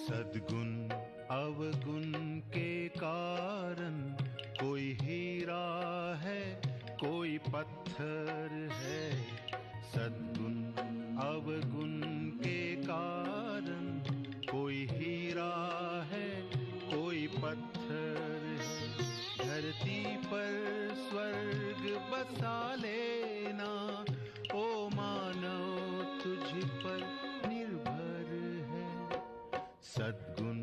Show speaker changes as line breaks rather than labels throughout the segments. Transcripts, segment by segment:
सद्गुण अवगुण के कारण कोई हीरा है, कोई पत्थर है। सद्गुण अवगुण के कारण कोई हीरा है, कोई पत्थर है। धरती पर स्वर्ग बसा लेना, ओ मानव तुझ पर निर्भर है। सद्गुण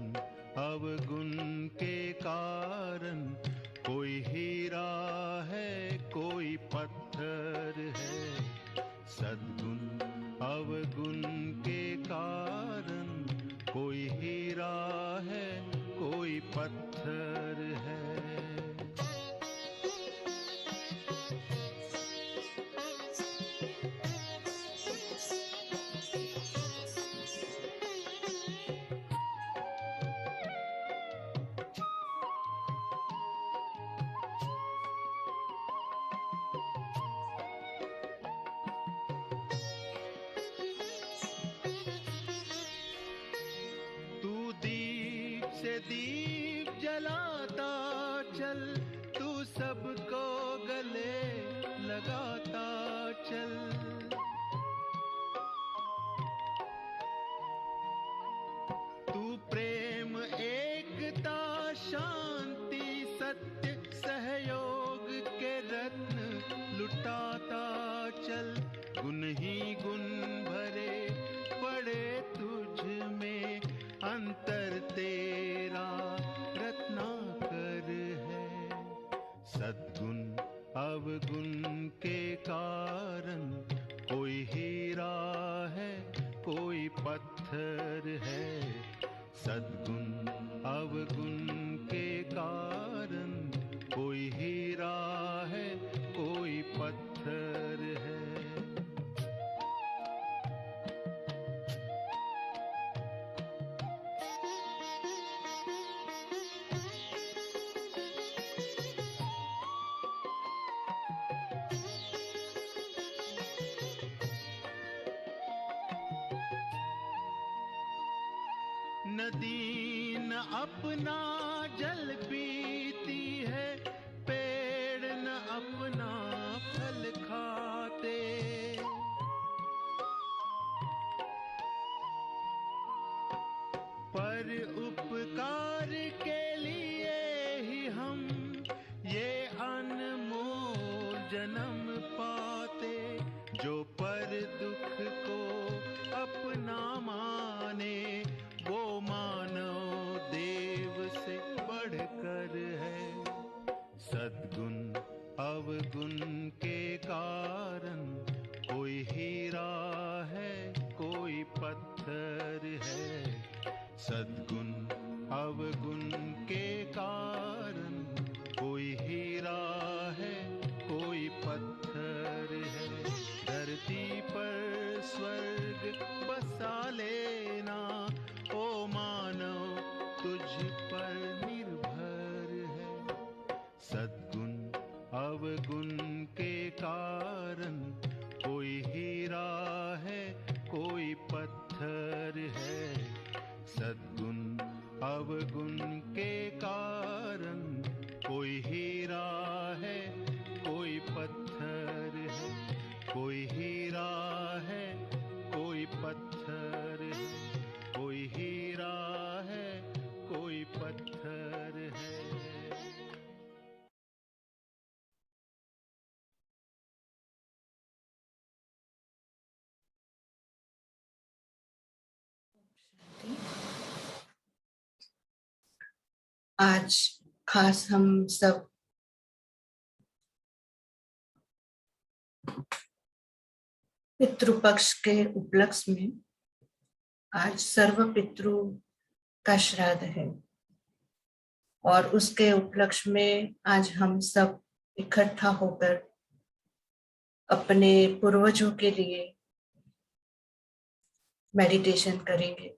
अवगुण के कारण कोई हीरा है, कोई पत्थर है। सद्गुण अवगुण के कारण कोई हीरा है, कोई पत्थर है। दीप जलाता चल, तू सबको गले लगाता चल। तू प्रेम एकता शांति सत्य सहयोग के रत्न लुटाता चल। गुण ही गुण भरे पड़े तुझ में, अंतर तेरा रत्नाकर है। सद्गुण अवगुण के कारण कोई हीरा है, कोई पत्थर है। सद्गुण अवगुण के कारण कोई हीरा है, कोई पत्थर है। नदी न अपना जल पीती है, पेड़ न अपना फल खाते। पर उपकार के लिए ही हम ये अनमोल जन्म पाते। जो पर दुख को अपना माने, वो मानव देव से बढ़कर है। सद्गुण अवगुण के कारण कोई हीरा है, कोई पत्थर है। सद्गुण अवगुण के कारण कोई हीरा है, कोई पत्थर है। धरती पर स्वर्ग बसा लेना, ओ मानव तुझ पर निर्भर है। सद्गुण अवगुण के कारण कोई हीरा है, कोई पत्थर है। सद्गुण अवगुण के कारण कोई हीरा है, कोई पत्थर है। कोई हीरा है, कोई पत्थर है। कोई हीरा है, कोई पत्थर है।
आज खास हम सब पितृपक्ष के उपलक्ष्य में आज सर्व पितृ का श्राद्ध है और उसके उपलक्ष्य में आज हम सब इकट्ठा होकर अपने पूर्वजों के लिए मेडिटेशन करेंगे।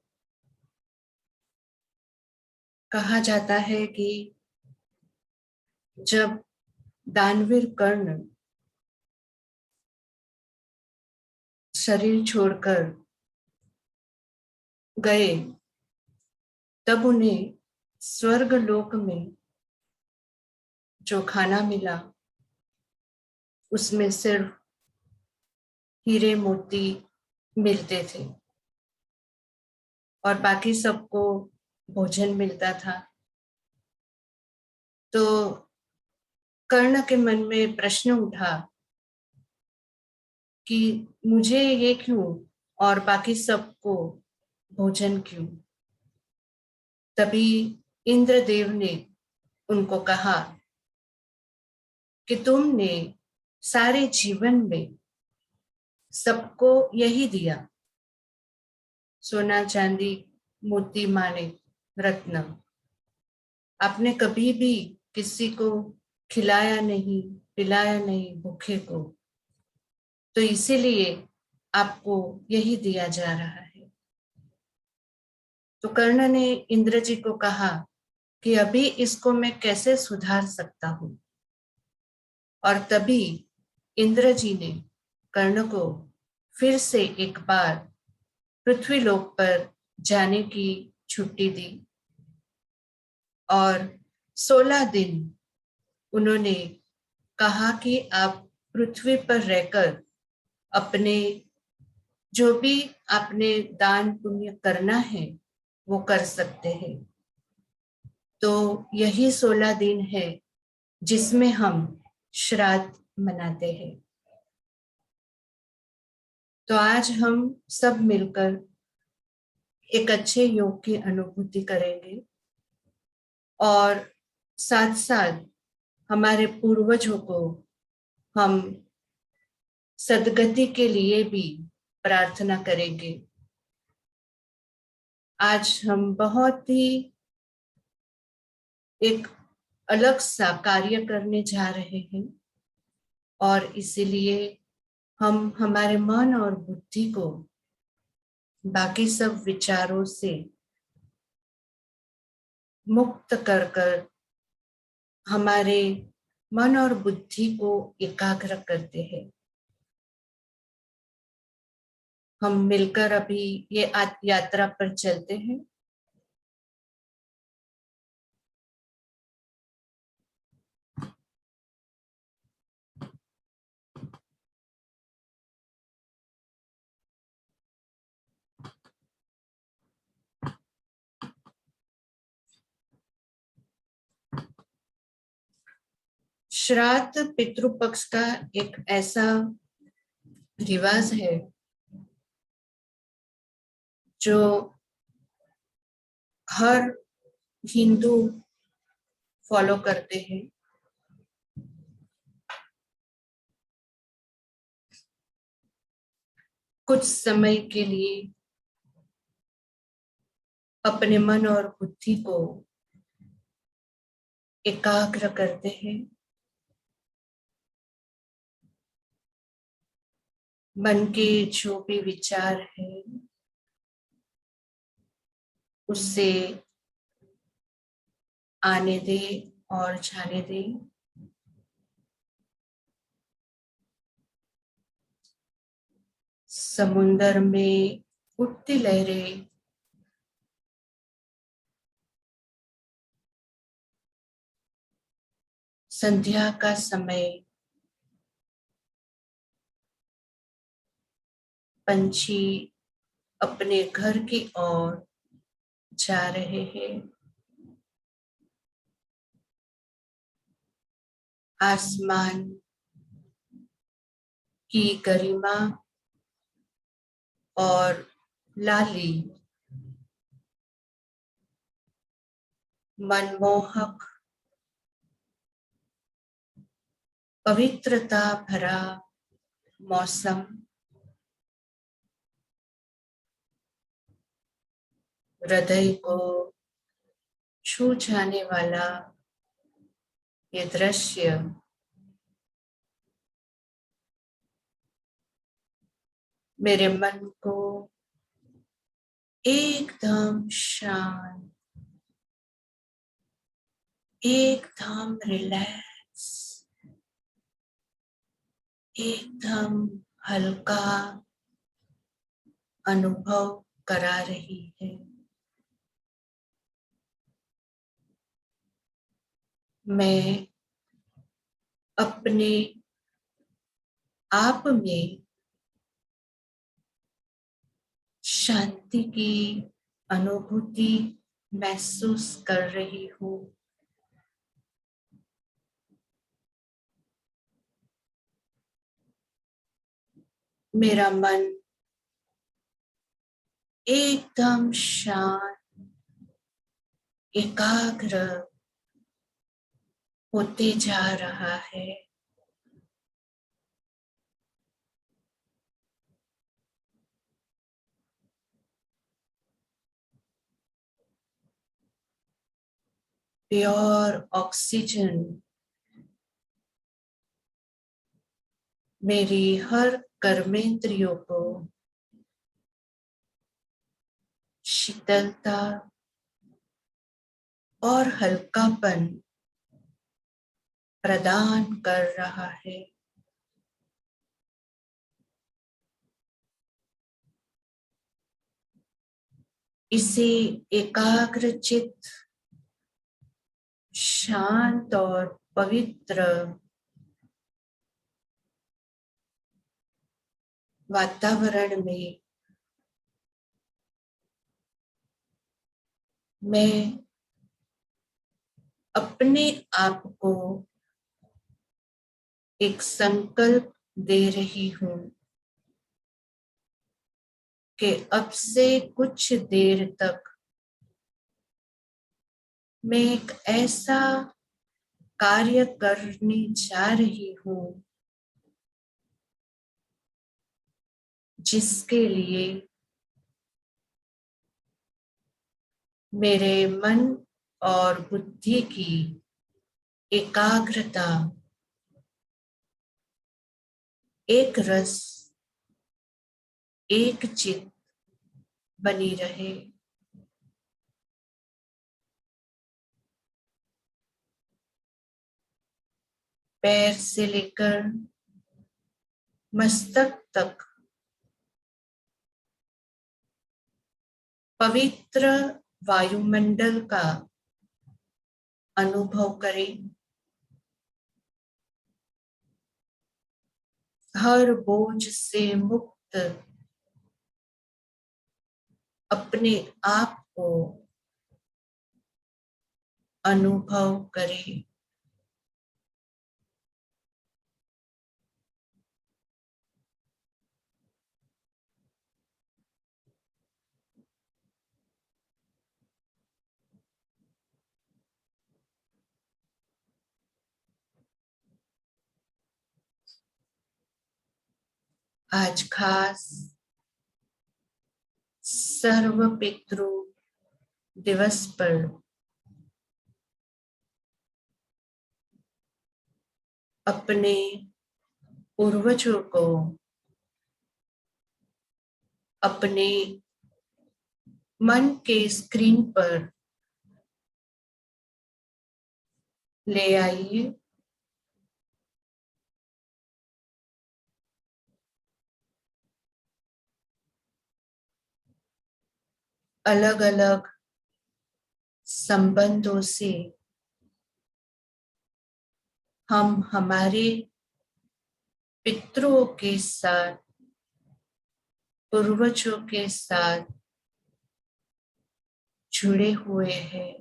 कहा जाता है कि जब दानवीर कर्ण शरीर छोड़कर गए तब उन्हें स्वर्ग लोक में जो खाना मिला उसमें सिर्फ हीरे मोती मिलते थे और बाकी सबको भोजन मिलता था। तो कर्ण के मन में प्रश्न उठा कि मुझे ये क्यों और बाकी सबको भोजन क्यों। तभी इंद्रदेव ने उनको कहा कि तुमने सारे जीवन में सबको यही दिया, सोना चांदी मोती माणिक रत्न। आपने कभी भी किसी को खिलाया नहीं, पिलाया नहीं भूखे को, तो इसीलिए आपको यही दिया जा रहा है। तो कर्ण ने इंद्र जी को कहा कि अभी इसको मैं कैसे सुधार सकता हूं। और तभी इंद्र जी ने कर्ण को फिर से एक बार पृथ्वी लोक पर जाने की छुट्टी दी और 16 दिन उन्होंने कहा कि आप पृथ्वी पर रहकर अपने जो भी आपने दान पुण्य करना है वो कर सकते हैं। तो यही 16 दिन है जिसमें हम श्राद्ध मनाते हैं। तो आज हम सब मिलकर एक अच्छे योग की अनुभूति करेंगे और साथ साथ हमारे पूर्वजों को हम सदगति के लिए भी प्रार्थना करेंगे। आज हम बहुत ही एक अलग सा कार्य करने जा रहे हैं और इसीलिए हम हमारे मन और बुद्धि को बाकी सब विचारों से मुक्त कर कर हमारे मन और बुद्धि को एकाग्र करते हैं। हम मिलकर अभी ये यात्रा पर चलते हैं। श्राद्ध पितृपक्ष का एक ऐसा रिवाज है जो हर हिंदू फॉलो करते हैं। कुछ समय के लिए अपने मन और बुद्धि को एकाग्र करते हैं। मन के जो भी विचार है उससे आने दे और जाने दे। समुंदर में उठती लहरें संध्या का समय, पंछी अपने घर की ओर जा रहे हैं। आसमान की गरिमा और लाली मनमोहक पवित्रता भरा मौसम हृदय को छू जाने वाला ये दृश्य मेरे मन को एकदम शांत, एकदम रिलैक्स, एकदम हल्का अनुभव करा रही है। मैं अपने आप में शांति की अनुभूति महसूस कर रही हूँ। मेरा मन एकदम शांत, एकाग्र होते जा रहा है। प्योर ऑक्सीजन मेरी हर कर्मेंद्रियों को शीतलता और हल्कापन प्रदान कर रहा है। इसे एकाग्रचित, शांत और पवित्र वातावरण में मैं अपने आप को एक संकल्प दे रही हूँ कि अब से कुछ देर तक मैं एक ऐसा कार्य करने जा रही हूँ जिसके लिए मेरे मन और बुद्धि की एकाग्रता एक रस, एक चित बनी रहे। पैर से लेकर मस्तक तक पवित्र वायुमंडल का अनुभव करें। हर बोझ से मुक्त अपने आप को अनुभव करें। आज खास सर्व पितृ दिवस पर अपने पूर्वजों को अपने मन के स्क्रीन पर ले आइए। अलग अलग संबंधों से हम हमारे पितरों के साथ, पूर्वजों के साथ जुड़े हुए हैं।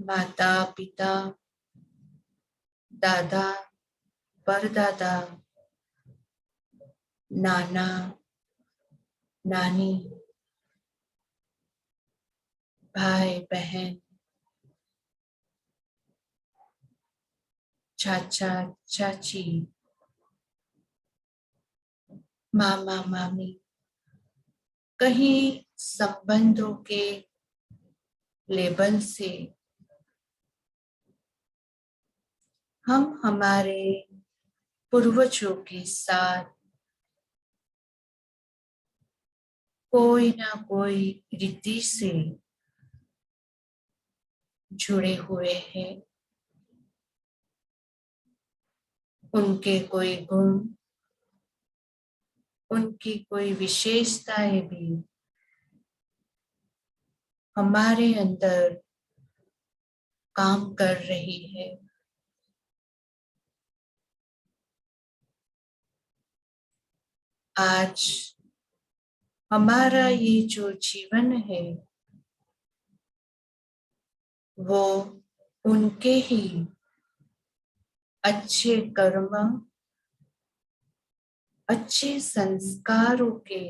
माता पिता, दादा परदादा, नाना नानी, भाई बहन, चाचा चाची, मामा मामी, कहीं संबंधों के लेबल से हम हमारे पूर्वजों के साथ कोई ना कोई रीति से जुड़े हुए हैं। उनके कोई गुण, उनकी कोई विशेषताएं भी हमारे अंदर काम कर रही है। आज हमारा ये जो जीवन है वो उनके ही अच्छे कर्म, अच्छे संस्कारों के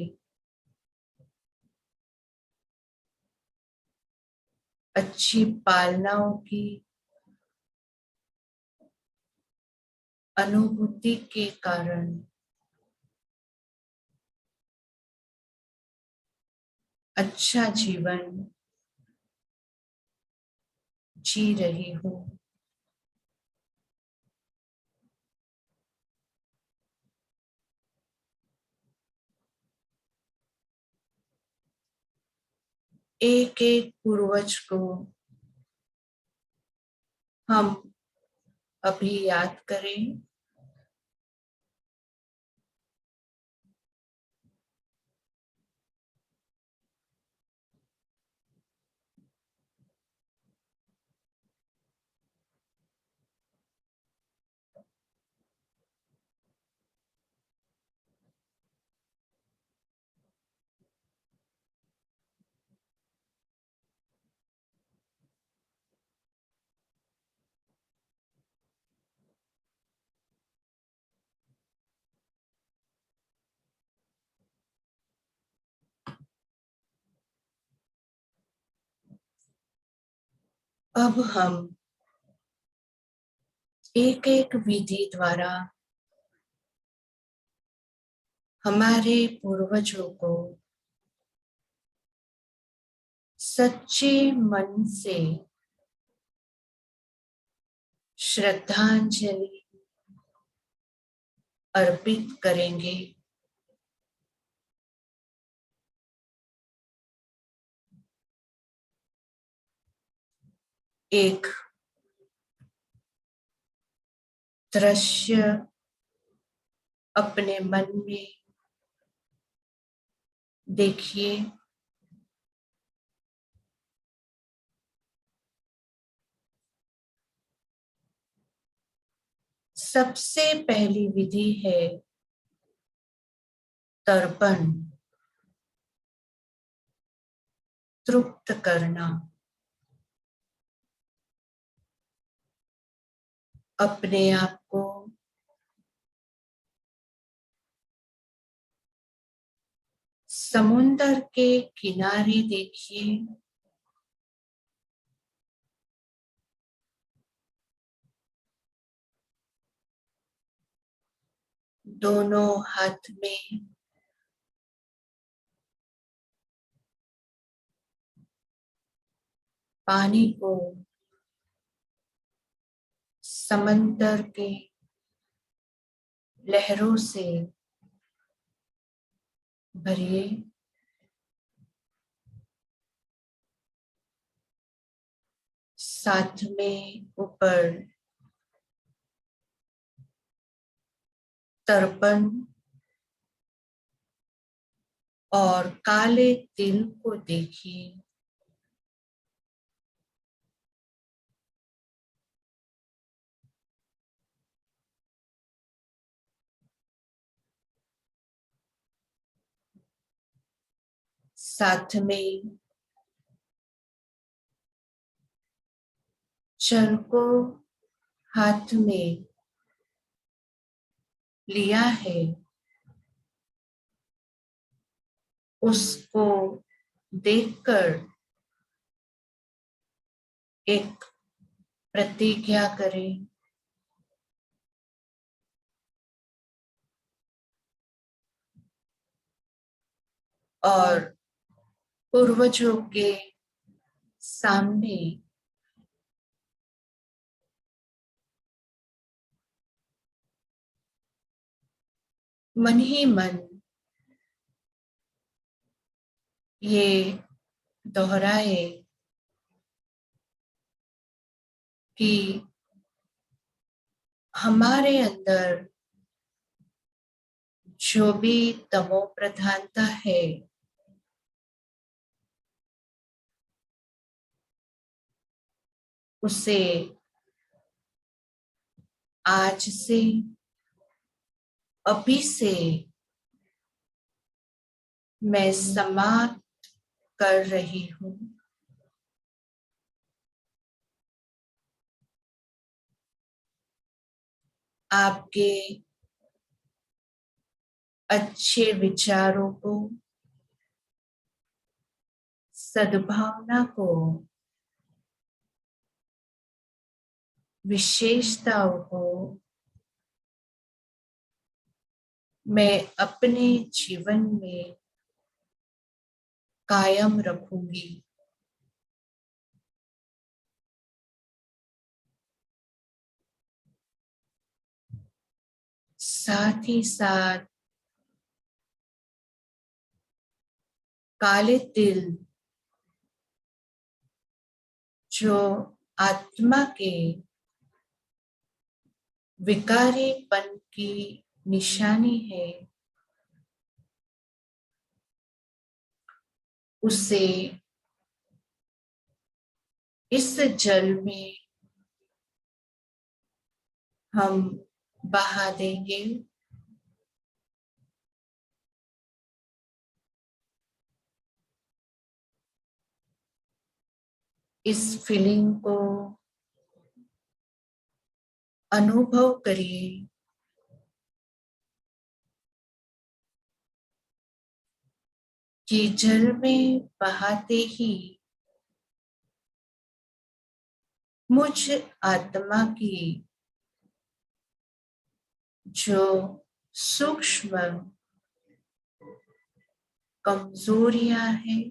अच्छी पालनाओं की अनुभूति के कारण अच्छा जीवन जी रही हूँ। एक एक पूर्वज को हम अभी याद करें। अब हम एक एक विधि द्वारा हमारे पूर्वजों को सच्चे मन से श्रद्धांजलि अर्पित करेंगे। एक दृश्य अपने मन में देखिए। सबसे पहली विधि है तर्पण, तृप्त करना। अपने आप को समुंदर के किनारे देखिए। दोनों हाथ में पानी को समंदर के लहरों से भरिए। साथ में ऊपर तर्पण और काले तिल को देखिए। साथ में जल को हाथ में लिया है, उसको देखकर एक प्रतिज्ञा करें। और पूर्वजों के सामने मन ही मन ये दोहराए कि हमारे अंदर जो भी तमो प्रधानता है उसे आज से, अभी से मैं समाप्त कर रही हूँ। आपके अच्छे विचारों को, सद्भावना को, विशेषताओं को मैं अपने जीवन में कायम रखूंगी। साथ ही साथ काले तिल जो आत्मा के विकारीपन की निशानी है, उसे इस जल में हम बहा देंगे। इस फीलिंग को अनुभव करिए कि जल में बहाते ही मुझ आत्मा की जो सूक्ष्म कमजोरियां हैं,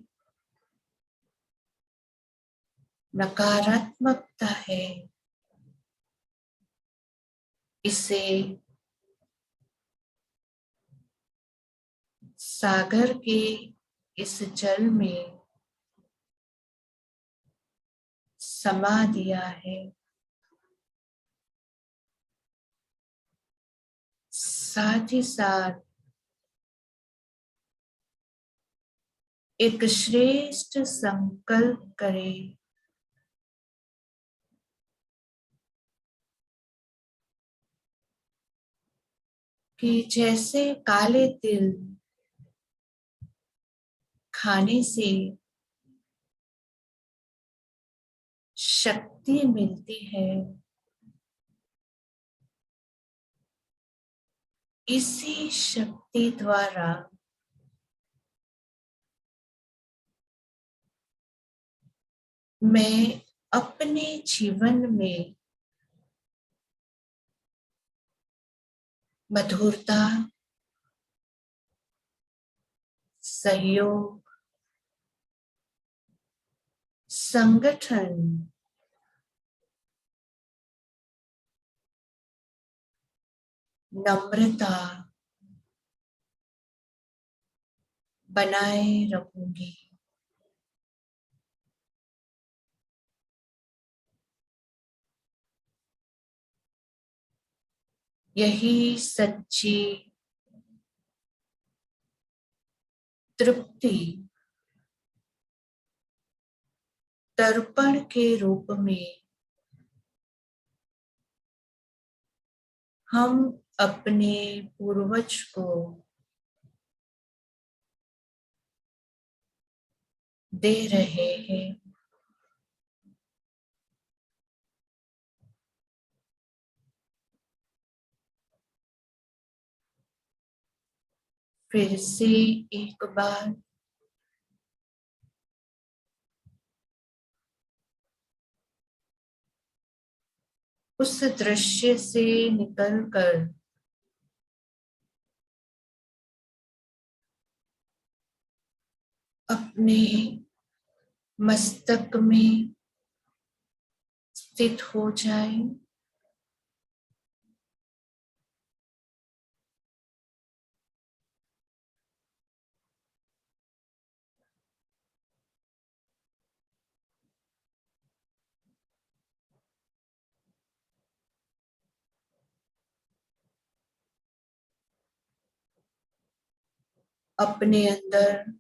नकारात्मकता है, इसे सागर के इस जल में समा दिया है। साथ ही साथ एक श्रेष्ठ संकल्प करें कि जैसे काले तिल खाने से शक्ति मिलती है, इसी शक्ति द्वारा मैं अपने जीवन में मधुरता, सहयोग, संगठन, नम्रता बनाए रखूंगी। यही सच्ची तृप्ति तर्पण के रूप में हम अपने पूर्वज को दे रहे हैं। फिर से एक बार उस दृश्य से निकलकर अपने मस्तक में स्थित हो जाए। अपने अंदर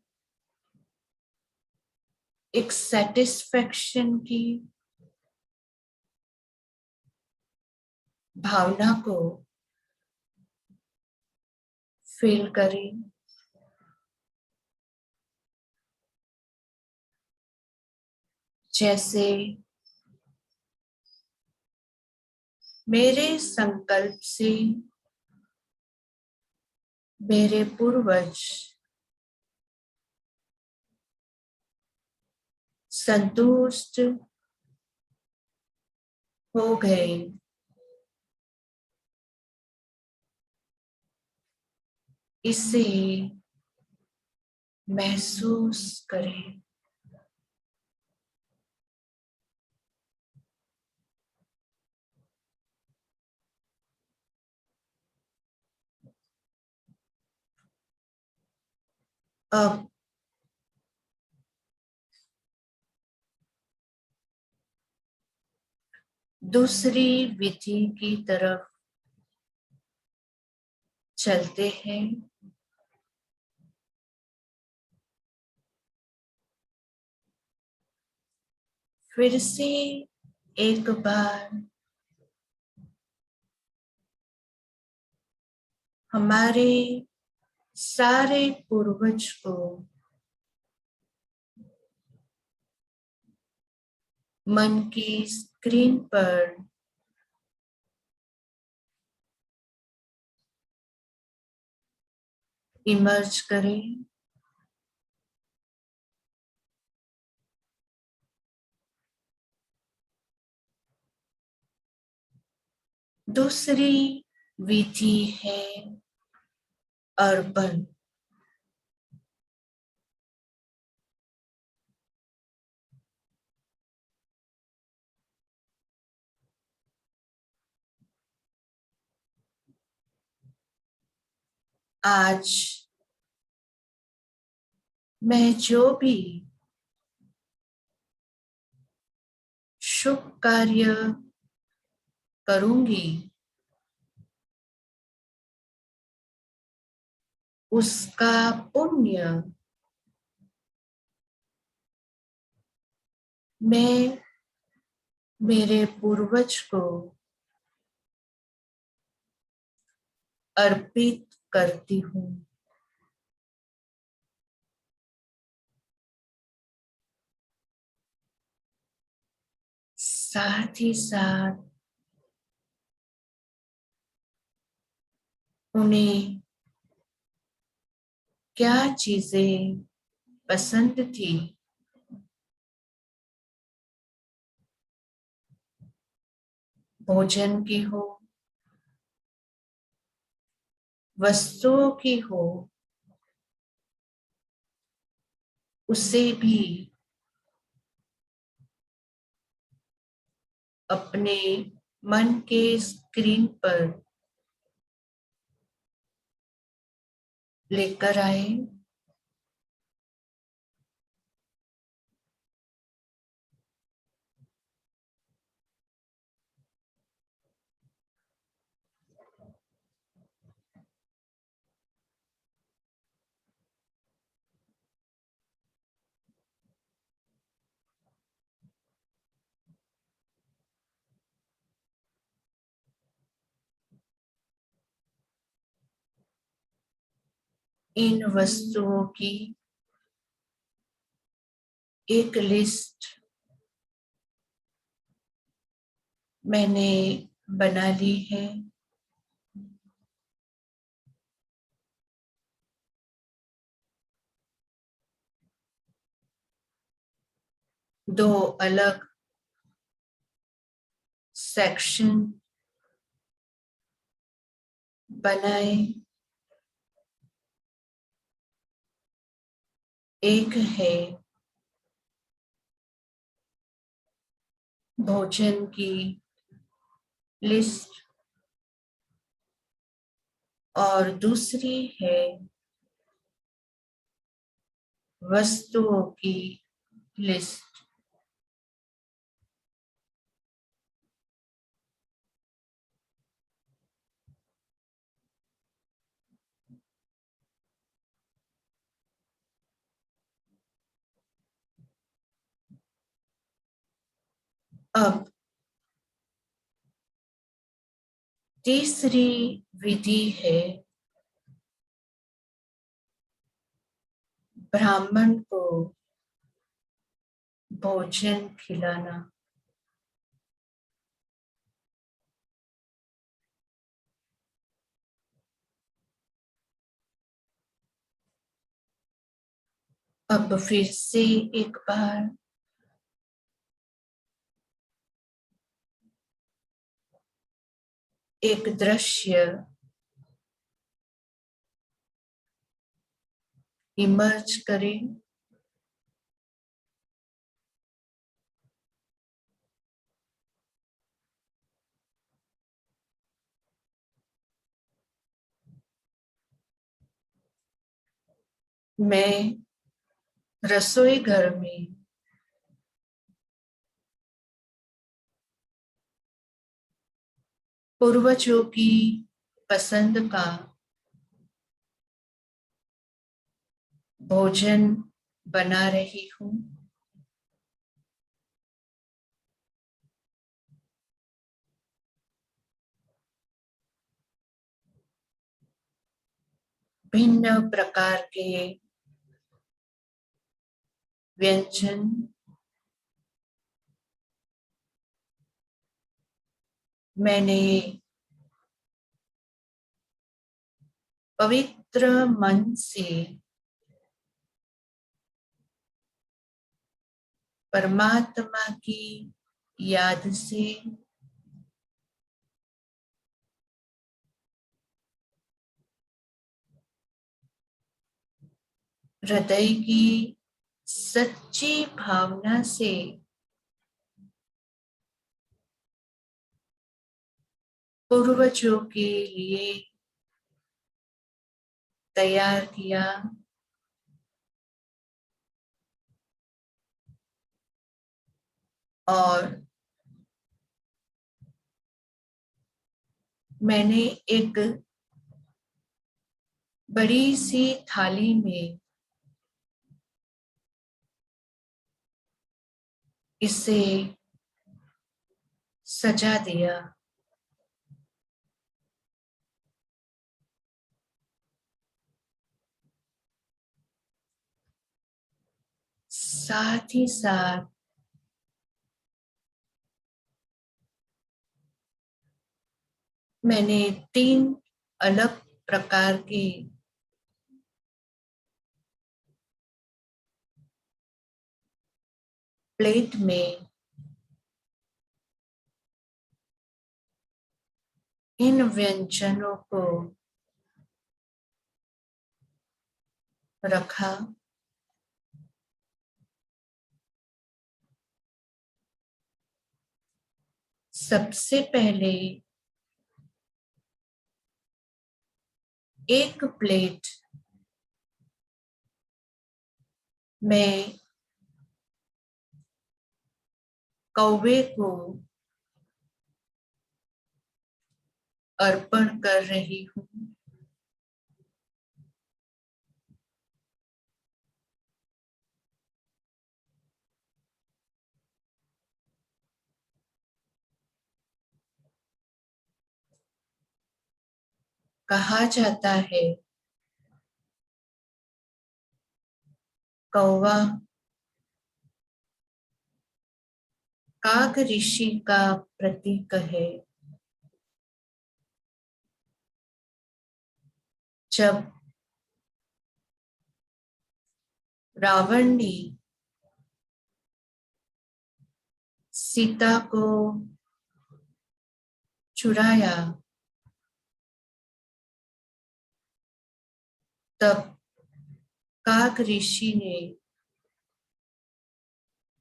एक सेटिस्फैक्शन की भावना को फील करें। जैसे मेरे संकल्प से मेरे पूर्वज संतुष्ट हो गए, इसे महसूस करें। अब दूसरी विधि की तरफ चलते हैं। फिर से एक बार हमारे सारे पूर्वज को मन की स्क्रीन पर इमर्ज करें। दूसरी विधि है अर्पण। आज मैं जो भी शुभ कार्य करूंगी, उसका पुण्य मैं मेरे पूर्वज को अर्पित करती हूँ। साथ ही साथ उन्हें क्या चीजें पसंद थी, भोजन की हो, वस्तुओं की हो, उसे भी अपने मन के स्क्रीन पर लेकर आए। इन वस्तुओं की एक लिस्ट मैंने बना ली है। दो अलग सेक्शन बनाए। एक है भोजन की लिस्ट और दूसरी है वस्तुओं की लिस्ट। अब तीसरी विधि है ब्राह्मण को भोजन खिलाना। अब फिर से एक बार एक दृश्य इमर्ज करें। मैं रसोई घर में पूर्वजों की पसंद का भोजन बना रही हूँ। भिन्न प्रकार के व्यंजन मैंने पवित्र मन से परमात्मा की याद से हृदय की सच्ची भावना से पूर्वजों के लिए तैयार किया। और मैंने एक बड़ी सी थाली में इसे सजा दिया। साथ ही साथ मैंने 3 अलग प्रकार की प्लेट में इन व्यंजनों को रखा। सबसे पहले एक प्लेट में कौवे को अर्पण कर रही हूँ। कहा जाता है कौवा काग ऋषि का प्रतीक है। जब रावण ने सीता को चुराया तब काग ऋषि ने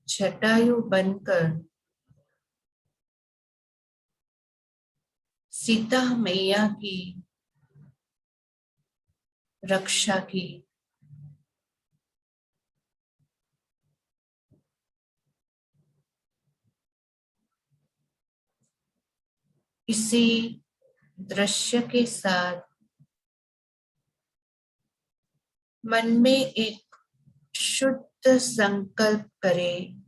जटायु बनकर सीता मैया की रक्षा की। इसी दृश्य के साथ मन में एक शुद्ध संकल्प करें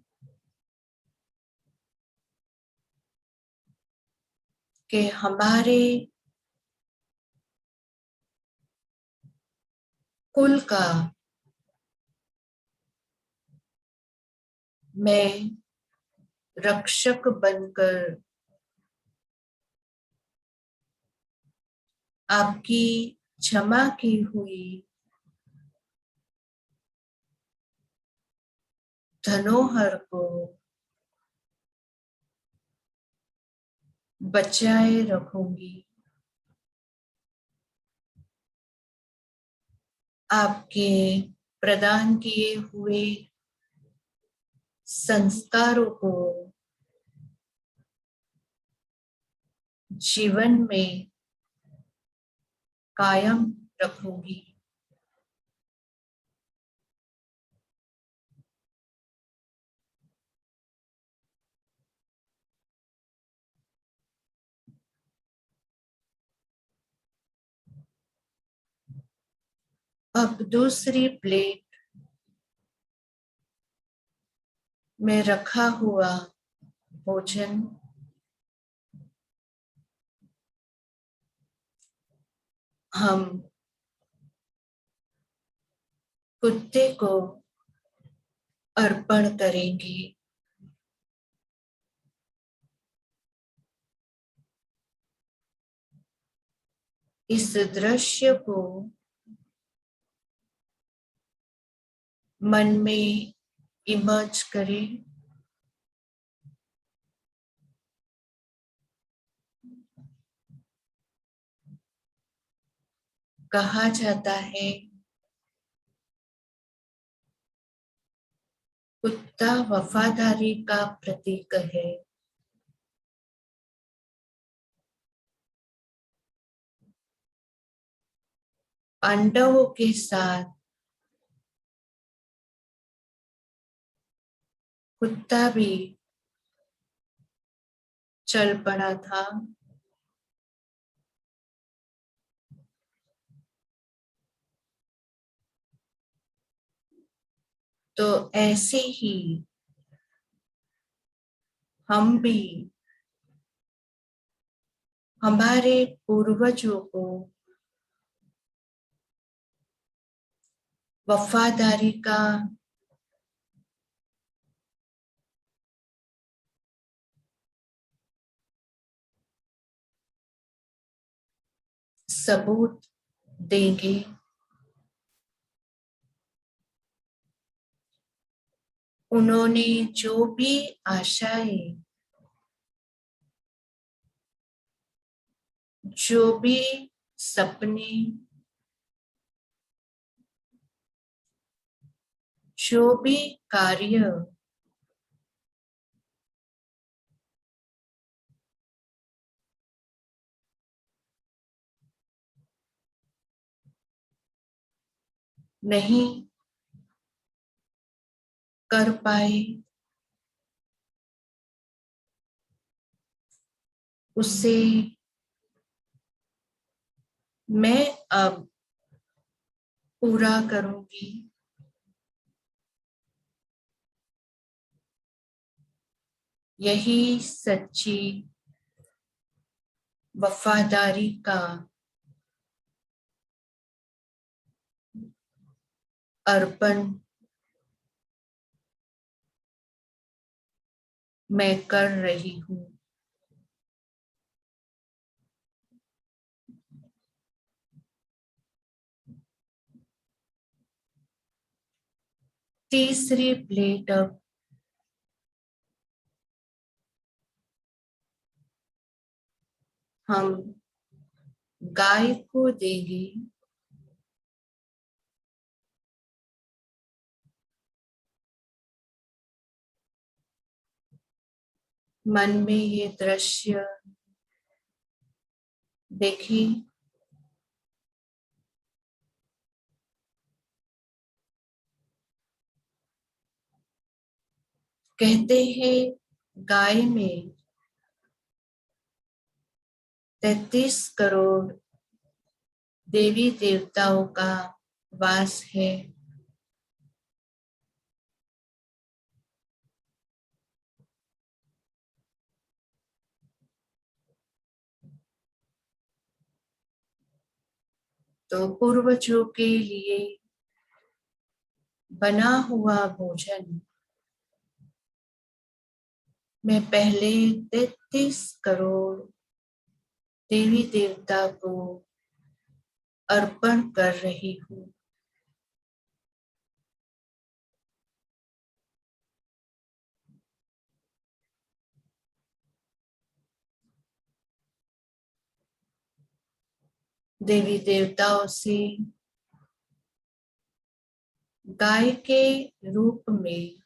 कि हमारे कुल का मैं रक्षक बनकर आपकी क्षमा की हुई धनोहर को बचाए रखूंगी। आपके प्रदान किए हुए संस्कारों को जीवन में कायम रखूंगी। अब दूसरी प्लेट में रखा हुआ भोजन हम कुत्ते को अर्पण करेंगे। इस दृश्य को मन में इमर्ज करें। कहा जाता है कुत्ता वफादारी का प्रतीक है। पांडवों के साथ कुत्ता भी चल पड़ा था। तो ऐसे ही हम भी हमारे पूर्वजों को वफादारी का सबूत देंगे। उन्होंने जो भी आशाएं, जो भी सपने, जो भी कार्य नहीं कर पाए, उसे मैं अब पूरा करूंगी। यही सच्ची वफादारी का अर्पण मैं कर रही हूँ। तीसरी प्लेट अब हम गाय को देंगे। मन में ये दृश्य देखिए। कहते हैं गाय में 33 करोड़ देवी देवताओं का वास है। तो पूर्वजों के लिए बना हुआ भोजन मैं पहले 33 करोड़ देवी देवता को अर्पण कर रही हूँ। देवी देवताओं से गाय के रूप में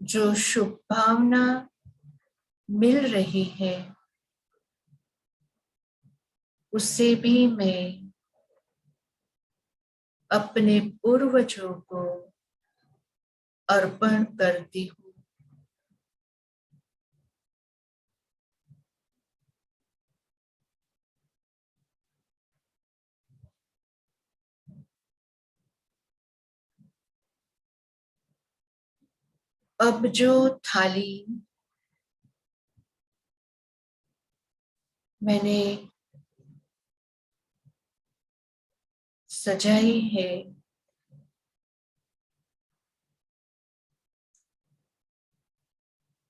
जो शुभ भावना मिल रही है, उससे भी मैं अपने पूर्वजों को अर्पण करती हूँ। अब जो थाली मैंने सजाई है,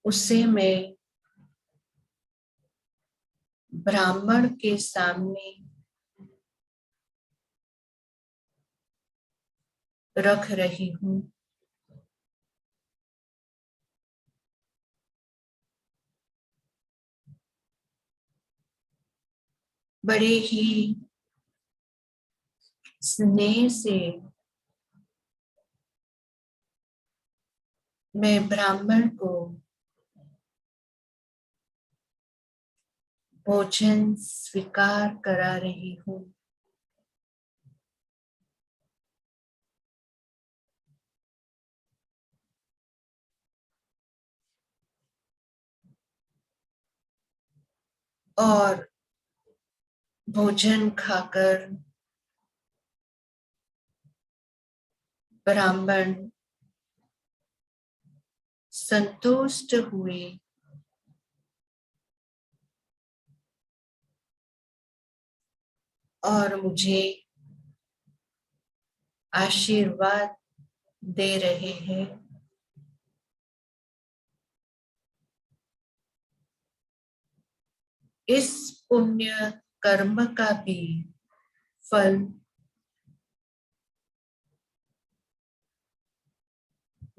उसे मैं ब्राह्मण के सामने रख रही हूँ। बड़े ही स्नेह से मैं ब्राह्मण को भोजन स्वीकार करा रही हूँ। और भोजन खाकर ब्राह्मण संतुष्ट हुए और मुझे आशीर्वाद दे रहे हैं। इस पुण्य कर्म का भी फल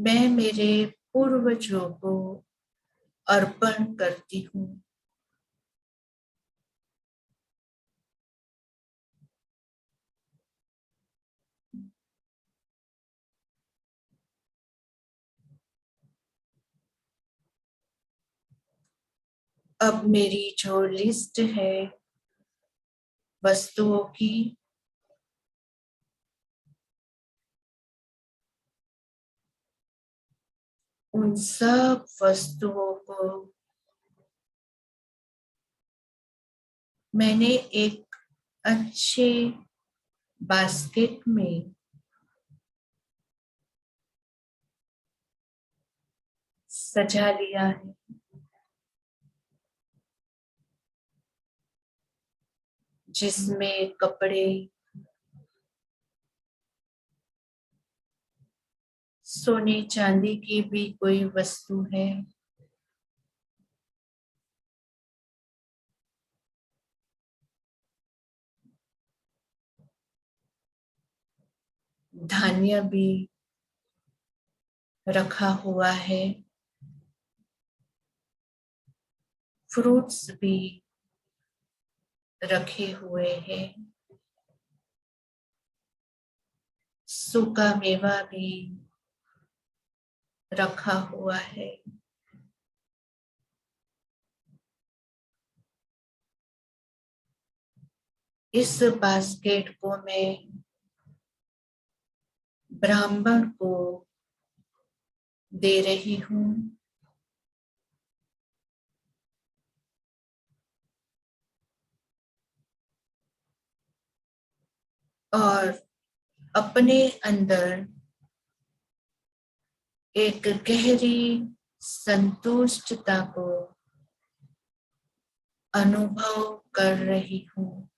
मैं मेरे पूर्वजों को अर्पण करती हूँ। अब मेरी जो लिस्ट है वस्तुओं की, उन सब वस्तुओं को मैंने एक अच्छे बास्केट में सजा लिया है। जिसमें कपड़े, सोने चांदी की भी कोई वस्तु है, धान्य भी रखा हुआ है, फ्रूट्स भी रखे हुए हैं, सूखा मेवा भी रखा हुआ है। इस बास्केट को मैं ब्राह्मण को दे रही हूँ और अपने अंदर एक गहरी संतुष्टता को अनुभव कर रही हूँ।